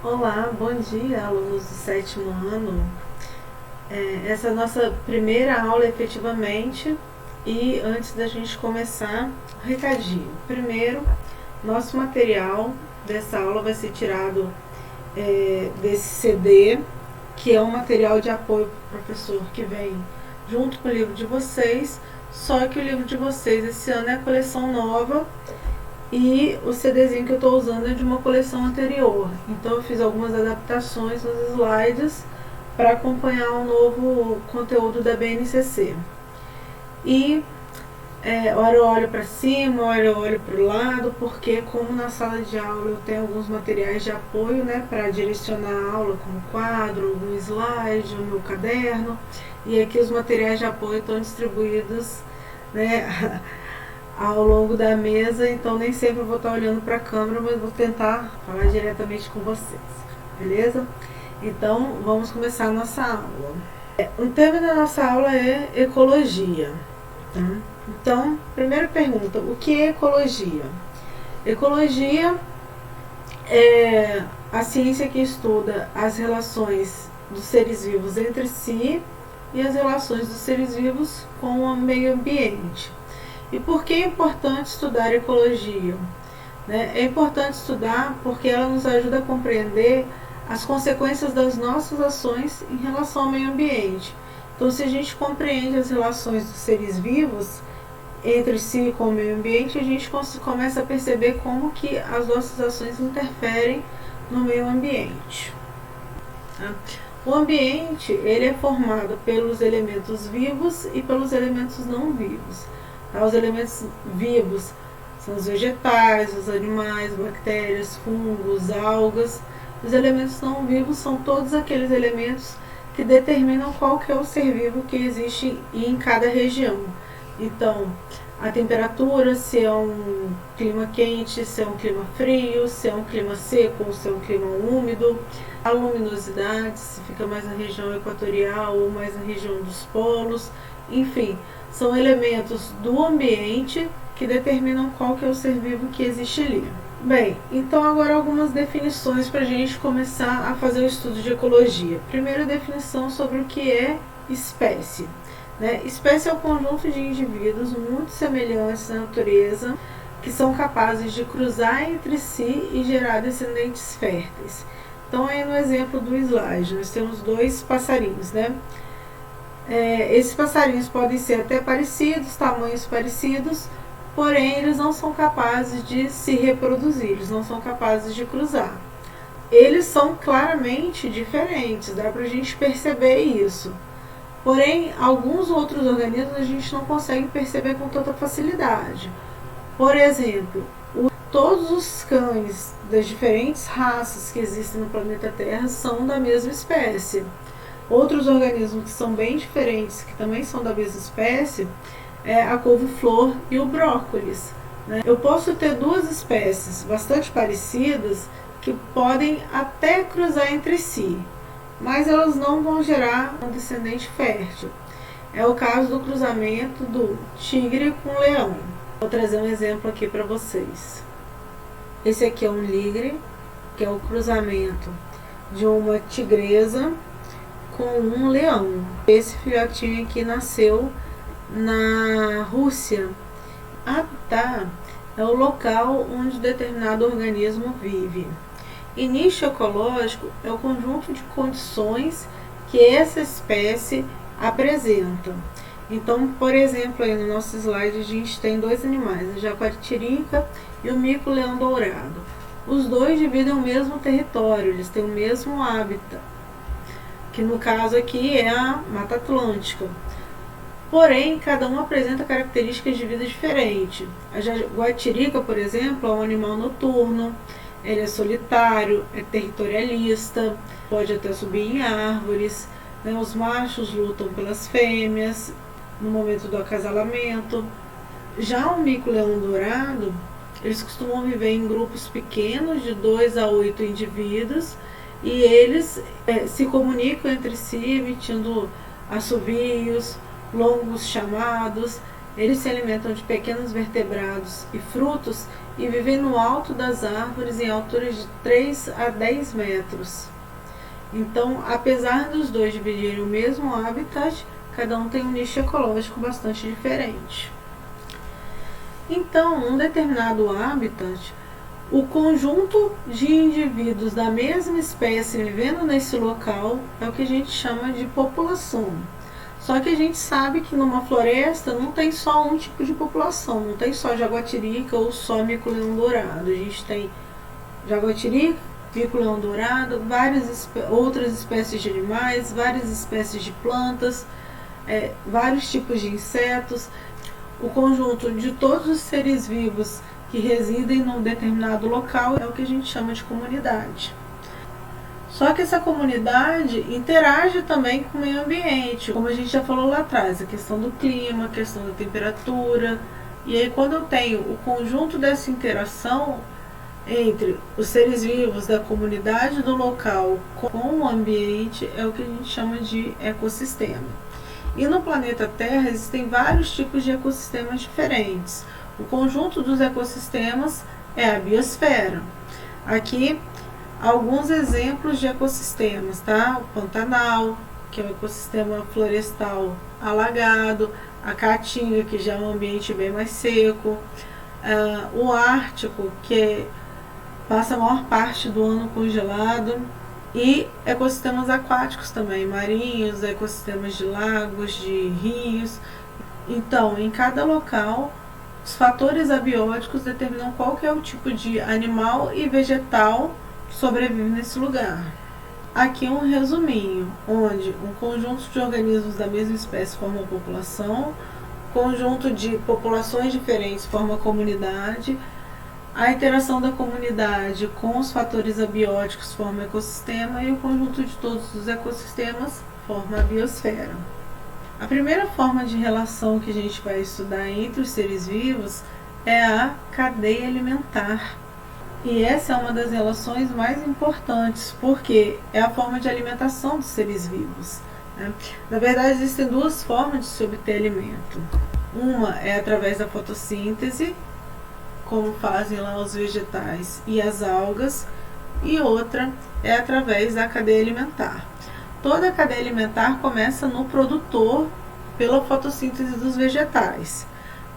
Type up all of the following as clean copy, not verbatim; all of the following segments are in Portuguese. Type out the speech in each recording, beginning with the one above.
Olá, bom dia, alunos do sétimo ano. Essa é a nossa primeira aula efetivamente e antes da gente começar, um recadinho. Primeiro, nosso material dessa aula vai ser tirado desse CD, que é um material de apoio para o professor que vem junto com o livro de vocês, só que o livro de vocês esse ano é a coleção nova e o CDzinho que eu estou usando é de uma coleção anterior. Então eu fiz algumas adaptações nos slides para acompanhar o novo conteúdo da BNCC. E hora eu olho para cima, hora eu olho para o lado, porque como na sala de aula eu tenho alguns materiais de apoio, né, para direcionar a aula, como quadro, um slide, o meu caderno, e aqui os materiais de apoio estão distribuídos, né, ao longo da mesa, então nem sempre eu vou estar olhando para a câmera, mas vou tentar falar diretamente com vocês, beleza? Então vamos começar a nossa aula. O tema da nossa aula é ecologia. Tá? Então, primeira pergunta, o que é ecologia? Ecologia é a ciência que estuda as relações dos seres vivos entre si e as relações dos seres vivos com o meio ambiente. E por que é importante estudar ecologia? É importante estudar porque ela nos ajuda a compreender as consequências das nossas ações em relação ao meio ambiente. Então, se a gente compreende as relações dos seres vivos entre si e com o meio ambiente, a gente começa a perceber como que as nossas ações interferem no meio ambiente. O ambiente ele é formado pelos elementos vivos e pelos elementos não vivos. Os elementos vivos são os vegetais, os animais, bactérias, fungos, algas. Os elementos não vivos são todos aqueles elementos que determinam qual que é o ser vivo que existe em cada região. Então, a temperatura, se é um clima quente, se é um clima frio, se é um clima seco ou se é um clima úmido, a luminosidade, se fica mais na região equatorial ou mais na região dos polos, enfim, são elementos do ambiente que determinam qual que é o ser vivo que existe ali. Bem, então agora algumas definições para a gente começar a fazer o estudo de ecologia. Primeira definição sobre o que é espécie. Espécie é o conjunto de indivíduos muito semelhantes na natureza que são capazes de cruzar entre si e gerar descendentes férteis. Então aí no exemplo do slide nós temos dois passarinhos, esses passarinhos podem ser até parecidos, tamanhos parecidos, porém eles não são capazes de se reproduzir, eles não são capazes de cruzar. Eles são claramente diferentes, dá pra gente perceber isso. Porém, alguns outros organismos a gente não consegue perceber com tanta facilidade. Por exemplo, todos os cães das diferentes raças que existem no planeta Terra são da mesma espécie. Outros organismos que são bem diferentes, que também são da mesma espécie, é a couve-flor e o brócolis. Eu posso ter duas espécies bastante parecidas que podem até cruzar entre si, mas elas não vão gerar um descendente fértil. É o caso do cruzamento do tigre com o leão. Vou trazer um exemplo aqui para vocês. Esse aqui é um ligre, que é o cruzamento de uma tigresa com um leão. Esse filhotinho aqui nasceu na Rússia. Habitat é o local onde determinado organismo vive. E nicho ecológico é o conjunto de condições que essa espécie apresenta. Então, por exemplo, aí no nosso slide a gente tem dois animais, a jaguatirica e o mico-leão dourado. Os dois dividem o mesmo território, eles têm o mesmo hábitat, que no caso aqui é a Mata Atlântica. Porém, cada um apresenta características de vida diferentes. A jaguatirica, por exemplo, é um animal noturno, ele é solitário, é territorialista, pode até subir em árvores. Os machos lutam pelas fêmeas no momento do acasalamento. Já o mico-leão dourado, eles costumam viver em grupos pequenos de 2 a 8 indivíduos e eles se comunicam entre si emitindo assovios, longos chamados. Eles se alimentam de pequenos vertebrados e frutos e vivem no alto das árvores em alturas de 3 a 10 metros. Então, apesar dos dois dividirem o mesmo habitat, cada um tem um nicho ecológico bastante diferente. Então, num determinado habitat, o conjunto de indivíduos da mesma espécie vivendo nesse local é o que a gente chama de população. Só que a gente sabe que numa floresta não tem só um tipo de população, não tem só jaguatirica ou só mico-leão-dourado. A gente tem jaguatirica, mico-leão-dourado, várias outras espécies de animais, várias espécies de plantas, vários tipos de insetos. O conjunto de todos os seres vivos que residem num determinado local é o que a gente chama de comunidade. Só que essa comunidade interage também com o meio ambiente, como a gente já falou lá atrás, a questão do clima, a questão da temperatura. E aí, quando eu tenho o conjunto dessa interação entre os seres vivos da comunidade do local com o ambiente, é o que a gente chama de ecossistema. E no planeta Terra existem vários tipos de ecossistemas diferentes. O conjunto dos ecossistemas é a biosfera. Aqui alguns exemplos de ecossistemas, tá? O Pantanal, que é um ecossistema florestal alagado, a Caatinga, que já é um ambiente bem mais seco, o Ártico, que passa a maior parte do ano congelado, e ecossistemas aquáticos também, marinhos, ecossistemas de lagos, de rios. Então, em cada local, os fatores abióticos determinam qual que é o tipo de animal e vegetal sobrevive nesse lugar. Aqui um resuminho, onde um conjunto de organismos da mesma espécie forma uma população, conjunto de populações diferentes forma comunidade, a interação da comunidade com os fatores abióticos forma ecossistema e o conjunto de todos os ecossistemas forma a biosfera. A primeira forma de relação que a gente vai estudar entre os seres vivos é a cadeia alimentar. E essa é uma das relações mais importantes, porque é a forma de alimentação dos seres vivos, né? Na verdade, existem duas formas de se obter alimento. Uma é através da fotossíntese, como fazem lá os vegetais e as algas, e outra é através da cadeia alimentar. Toda a cadeia alimentar começa no produtor pela fotossíntese dos vegetais,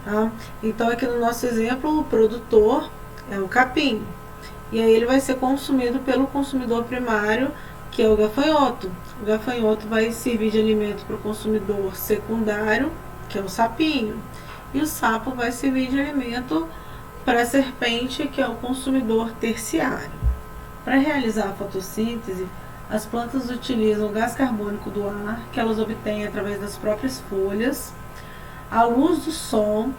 tá? Então, aqui no nosso exemplo, o produtor é o capim. E aí ele vai ser consumido pelo consumidor primário, que é o gafanhoto. O gafanhoto vai servir de alimento para o consumidor secundário, que é o sapinho. E o sapo vai servir de alimento para a serpente, que é o consumidor terciário. Para realizar a fotossíntese, as plantas utilizam o gás carbônico do ar, que elas obtêm através das próprias folhas, a luz do sol,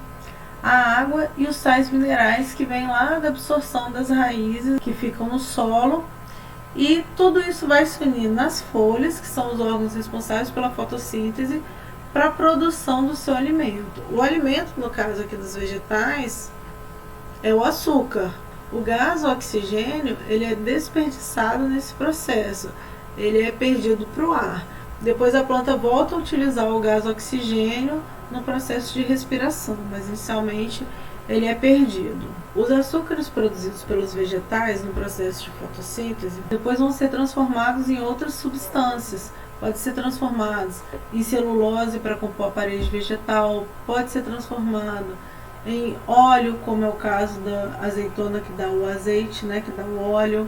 a água e os sais minerais que vêm lá da absorção das raízes que ficam no solo, e tudo isso vai se unir nas folhas, que são os órgãos responsáveis pela fotossíntese, para a produção do seu alimento. O alimento, no caso aqui dos vegetais, é o açúcar. O gás, o oxigênio, ele é desperdiçado nesse processo, ele é perdido para o ar. Depois a planta volta a utilizar o gás oxigênio no processo de respiração, mas inicialmente ele é perdido. Os açúcares produzidos pelos vegetais no processo de fotossíntese depois vão ser transformados em outras substâncias. Pode ser transformados em celulose para compor a parede vegetal, pode ser transformado em óleo, como é o caso da azeitona, que dá o azeite, né, que dá o óleo.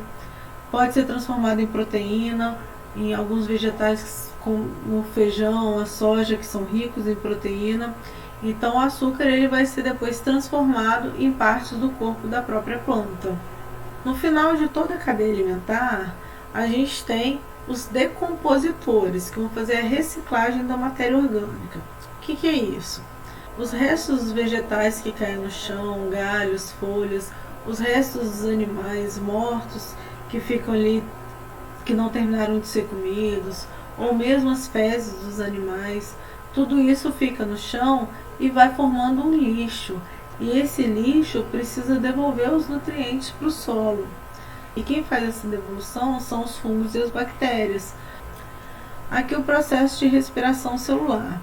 Pode ser transformado em proteína, em alguns vegetais como o feijão, a soja, que são ricos em proteína. Então o açúcar ele vai ser depois transformado em partes do corpo da própria planta. No final de toda a cadeia alimentar, a gente tem os decompositores, que vão fazer a reciclagem da matéria orgânica. O que é isso? Os restos dos vegetais que caem no chão, galhos, folhas, os restos dos animais mortos que ficam ali, que não terminaram de ser comidos, ou mesmo as fezes dos animais, tudo isso fica no chão e vai formando um lixo. E esse lixo precisa devolver os nutrientes para o solo. E quem faz essa devolução são os fungos e as bactérias. Aqui o processo de respiração celular.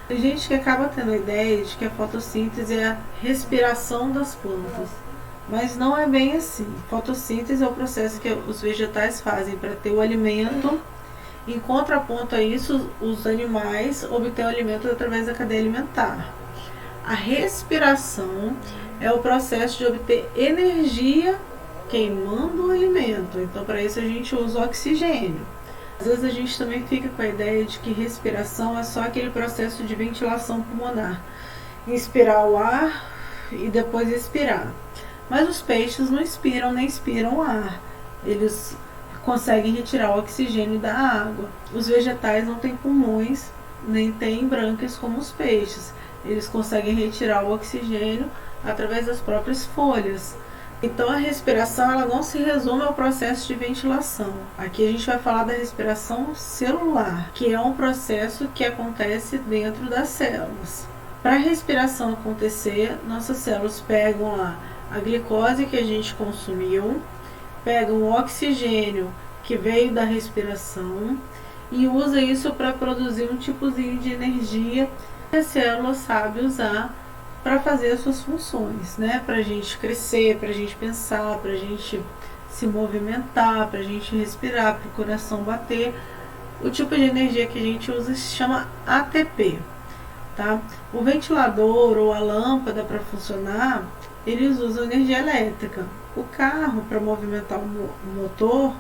Tem gente que acaba tendo a ideia de que a fotossíntese é a respiração das plantas, mas não é bem assim. Fotossíntese é o processo que os vegetais fazem para ter o alimento. Em contraponto a isso, os animais obtêm o alimento através da cadeia alimentar. A respiração é o processo de obter energia queimando o alimento. Então, para isso a gente usa o oxigênio. Às vezes a gente também fica com a ideia de que respiração é só aquele processo de ventilação pulmonar. Inspirar o ar e depois expirar. Mas os peixes não inspiram nem expiram o ar. Eles conseguem retirar o oxigênio da água. Os vegetais não têm pulmões, nem têm brânquias como os peixes. Eles conseguem retirar o oxigênio através das próprias folhas. Então a respiração ela não se resume ao processo de ventilação. Aqui a gente vai falar da respiração celular, que é um processo que acontece dentro das células. Para a respiração acontecer, nossas células pegam lá a glicose que a gente consumiu, pegam o oxigênio que veio da respiração e usa isso para produzir um tipozinho de energia que a célula sabe usar para fazer as suas funções, né? Para a gente crescer, para a gente pensar, para a gente se movimentar, para a gente respirar, para o coração bater. O tipo de energia que a gente usa se chama ATP, tá? O ventilador ou a lâmpada para funcionar, eles usam energia elétrica. O carro, para movimentar o motor,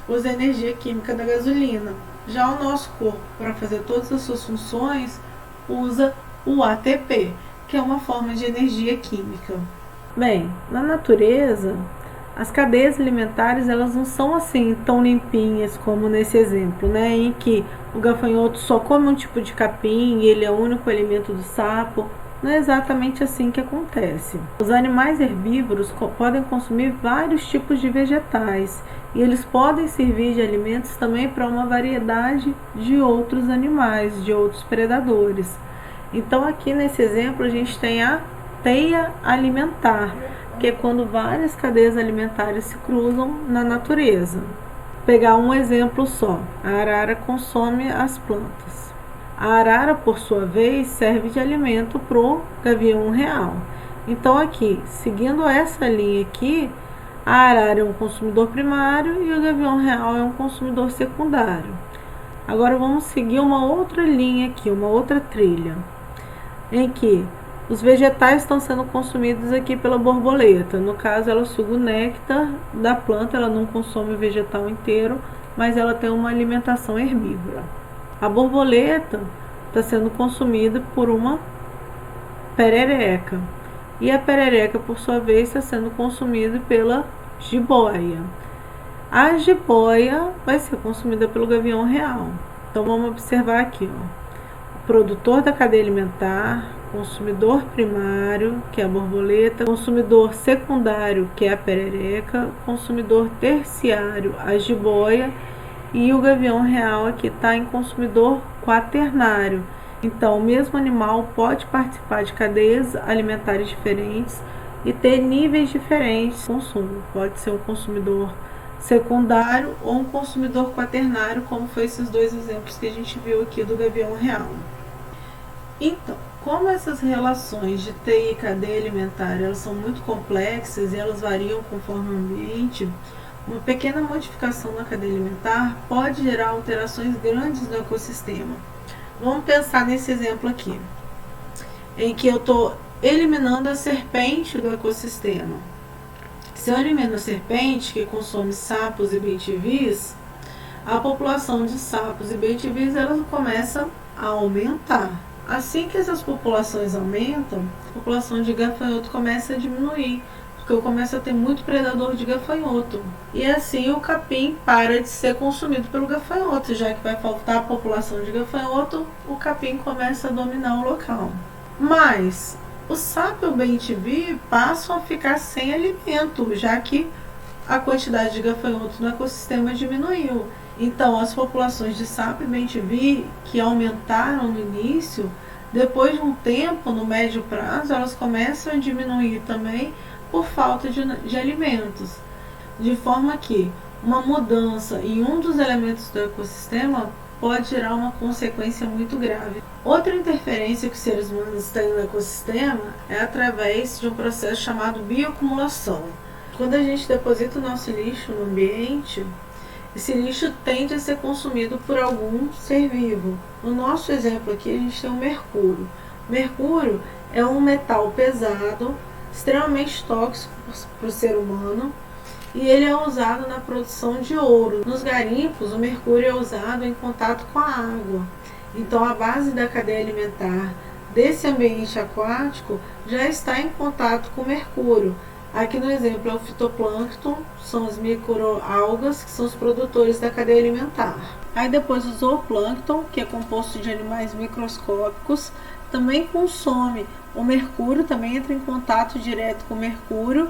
usa energia química da gasolina. Já o nosso corpo, para fazer todas as suas funções, usa o ATP, que é uma forma de energia química. Bem, na natureza, as cadeias alimentares elas não são assim tão limpinhas como nesse exemplo, né, em que o gafanhoto só come um tipo de capim e ele é o único alimento do sapo. Não é exatamente assim que acontece. Os animais herbívoros podem consumir vários tipos de vegetais e eles podem servir de alimentos também para uma variedade de outros animais, de outros predadores. Então aqui nesse exemplo a gente tem a teia alimentar, que é quando várias cadeias alimentares se cruzam na natureza. Vou pegar um exemplo só, a arara consome as plantas. A arara, por sua vez, serve de alimento para o gavião real. Então aqui, seguindo essa linha aqui, a arara é um consumidor primário e o gavião real é um consumidor secundário. Agora vamos seguir uma outra linha aqui, uma outra trilha, em que os vegetais estão sendo consumidos aqui pela borboleta. No caso, ela suga o néctar da planta, ela não consome o vegetal inteiro, mas ela tem uma alimentação herbívora. A borboleta está sendo consumida por uma perereca. E a perereca, por sua vez, está sendo consumida pela jiboia. A jiboia vai ser consumida pelo gavião real. Então vamos observar aqui, ó. O produtor da cadeia alimentar, consumidor primário, que é a borboleta, consumidor secundário, que é a perereca, consumidor terciário, a jiboia, e o gavião real aqui está em consumidor quaternário. Então, o mesmo animal pode participar de cadeias alimentares diferentes e ter níveis diferentes de consumo. Pode ser um consumidor secundário ou um consumidor quaternário, como foi esses dois exemplos que a gente viu aqui do gavião real. Então, como essas relações de teia e cadeia alimentar elas são muito complexas e elas variam conforme o ambiente, uma pequena modificação na cadeia alimentar pode gerar alterações grandes no ecossistema. Vamos pensar nesse exemplo aqui, em que eu estou eliminando a serpente do ecossistema. Se eu elimino a serpente, que consome sapos e bem-te-vis, a população de sapos e bem-te-vis ela começa a aumentar. Assim que essas populações aumentam, a população de gafanhoto começa a diminuir, porque eu começo a ter muito predador de gafanhoto. E assim o capim para de ser consumido pelo gafanhoto, já que vai faltar a população de gafanhoto, o capim começa a dominar o local. Mas o sapo e o bem-te-vi passam a ficar sem alimento, já que a quantidade de gafanhotos no ecossistema diminuiu. Então as populações de sapo e bem-te-vi, que aumentaram no início, depois de um tempo, no médio prazo, elas começam a diminuir também por falta de alimentos, de forma que uma mudança em um dos elementos do ecossistema pode gerar uma consequência muito grave. Outra interferência que os seres humanos têm no ecossistema é através de um processo chamado bioacumulação. Quando a gente deposita o nosso lixo no ambiente, esse lixo tende a ser consumido por algum ser vivo. No nosso exemplo aqui, a gente tem o mercúrio. O mercúrio é um metal pesado, extremamente tóxico para o ser humano, e ele é usado na produção de ouro. Nos garimpos, o mercúrio é usado em contato com a água. Então, a base da cadeia alimentar desse ambiente aquático já está em contato com o mercúrio. Aqui no exemplo é o fitoplâncton, são as microalgas, que são os produtores da cadeia alimentar. Aí depois o zooplâncton, que é composto de animais microscópicos, também consome o mercúrio, também entra em contato direto com o mercúrio,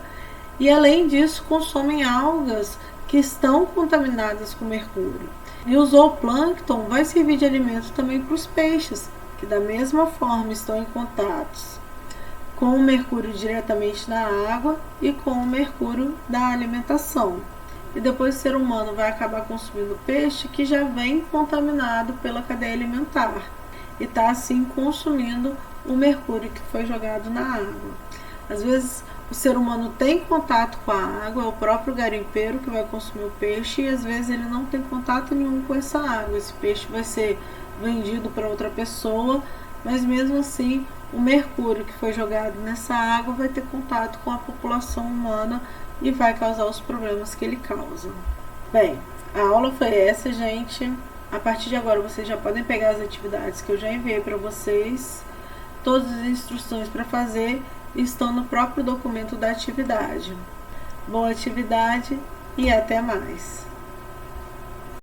e além disso consomem algas que estão contaminadas com mercúrio. E o zooplâncton vai servir de alimento também para os peixes, que da mesma forma estão em contatos com o mercúrio diretamente da água e com o mercúrio da alimentação. E depois o ser humano vai acabar consumindo peixe que já vem contaminado pela cadeia alimentar e está assim consumindo o mercúrio que foi jogado na água. Às vezes o ser humano tem contato com a água, é o próprio garimpeiro que vai consumir o peixe, e às vezes ele não tem contato nenhum com essa água. Esse peixe vai ser vendido para outra pessoa, mas mesmo assim o mercúrio que foi jogado nessa água vai ter contato com a população humana e vai causar os problemas que ele causa. Bem, a aula foi essa, gente. A partir de agora vocês já podem pegar as atividades que eu já enviei para vocês. Todas as instruções para fazer estão no próprio documento da atividade. Boa atividade e até mais!